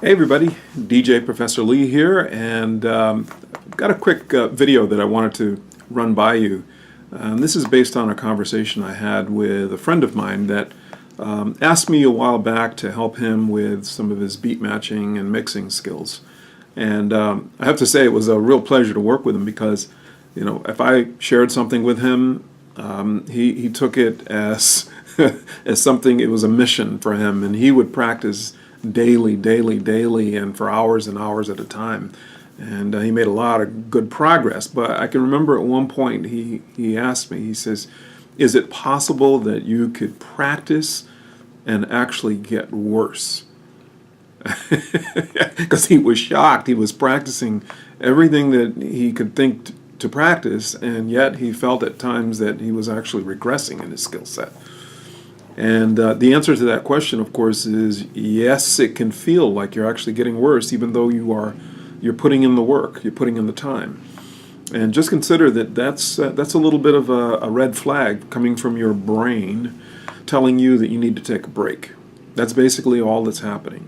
Hey everybody, DJ Professor Lee here, and I've got a quick video that I wanted to run by you. This is based on a conversation I had with a friend of mine that asked me a while back to help him with some of his beat matching and mixing skills. And I have to say it was a real pleasure to work with him because, you know, if I shared something with him, he took it as as something. It was a mission for him, and he would practice daily, and for hours and hours at a time. And he made a lot of good progress. But I can remember at one point he asked me, he says, is it possible that you could practice and actually get worse? Because he was shocked. He was practicing everything that he could think to practice, and yet he felt at times that he was actually regressing in his skill set. And the answer to that question, of course, is yes, it can feel like you're actually getting worse, even though you're putting in the work, you're putting in the time. And just consider that that's a little bit of a red flag coming from your brain telling you that you need to take a break. That's basically all that's happening.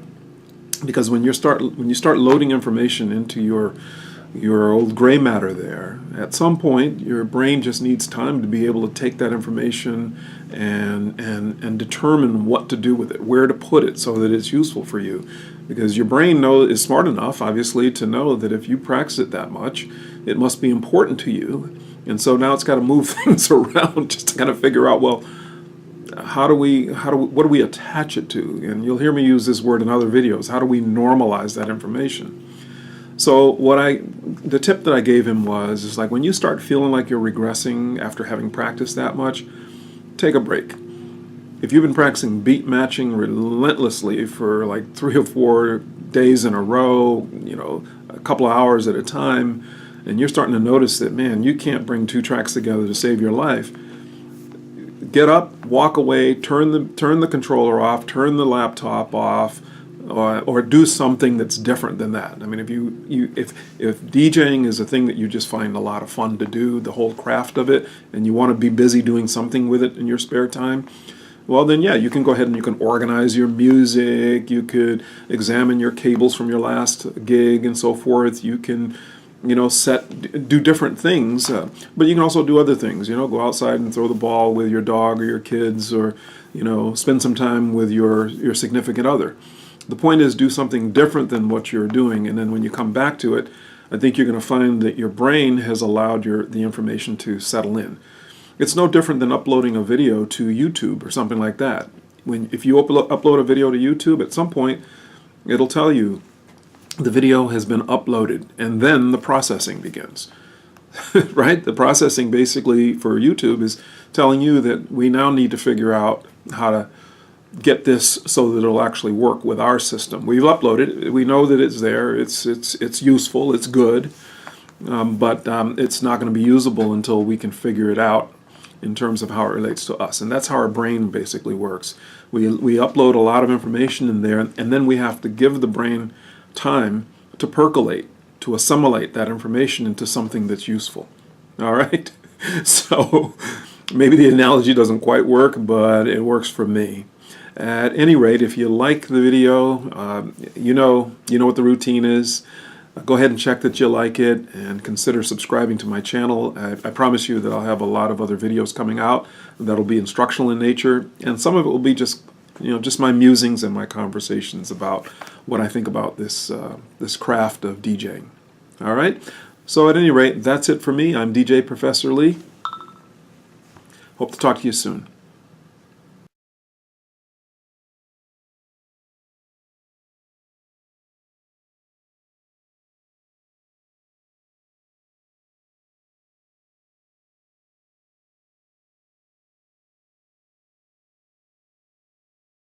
Because when you start loading information into your old gray matter there, at some point your brain just needs time to be able to take that information and determine what to do with it, where to put it so that it's useful for you. Because your brain is smart enough, obviously, to know that if you practice it that much, it must be important to you. And so now it's got to move things around just to kind of figure out, well, what do we attach it to? And you'll hear me use this word in other videos. How do we normalize that information? So the tip that I gave him is like when you start feeling like you're regressing after having practiced that much, take a break. If you've been practicing beat matching relentlessly for like 3 or 4 days in a row, you know, a couple of hours at a time, and you're starting to notice that, man, you can't bring 2 tracks together to save your life, get up, walk away, turn the controller off, turn the laptop off, or do something that's different than that. I mean, if DJing is a thing that you just find a lot of fun to do, the whole craft of it, and you want to be busy doing something with it in your spare time, well then yeah, you can go ahead and you can organize your music, you could examine your cables from your last gig and so forth, you can, you know, do different things, but you can also do other things, you know, go outside and throw the ball with your dog or your kids, or, you know, spend some time with your significant other. The point is, do something different than what you're doing, and then when you come back to it, I think you're going to find that your brain has allowed the information to settle in. It's no different than uploading a video to YouTube or something like that. If you upload a video to YouTube, at some point, it'll tell you the video has been uploaded, and then the processing begins. Right? The processing basically for YouTube is telling you that we now need to figure out how to get this so that it'll actually work with our system. We've uploaded it. We know that it's there. It's useful. It's good, but it's not going to be usable until we can figure it out in terms of how it relates to us. And that's how our brain basically works. We upload a lot of information in there, and then we have to give the brain time to percolate, to assimilate that information into something that's useful. All right? So maybe the analogy doesn't quite work, but it works for me. At any rate, if you like the video, you know what the routine is. Go ahead and check that you like it, and consider subscribing to my channel. I promise you that I'll have a lot of other videos coming out that'll be instructional in nature, and some of it will be just my musings and my conversations about what I think about this craft of DJing. All right. So at any rate, that's it for me. I'm DJ Professor Lee. Hope to talk to you soon.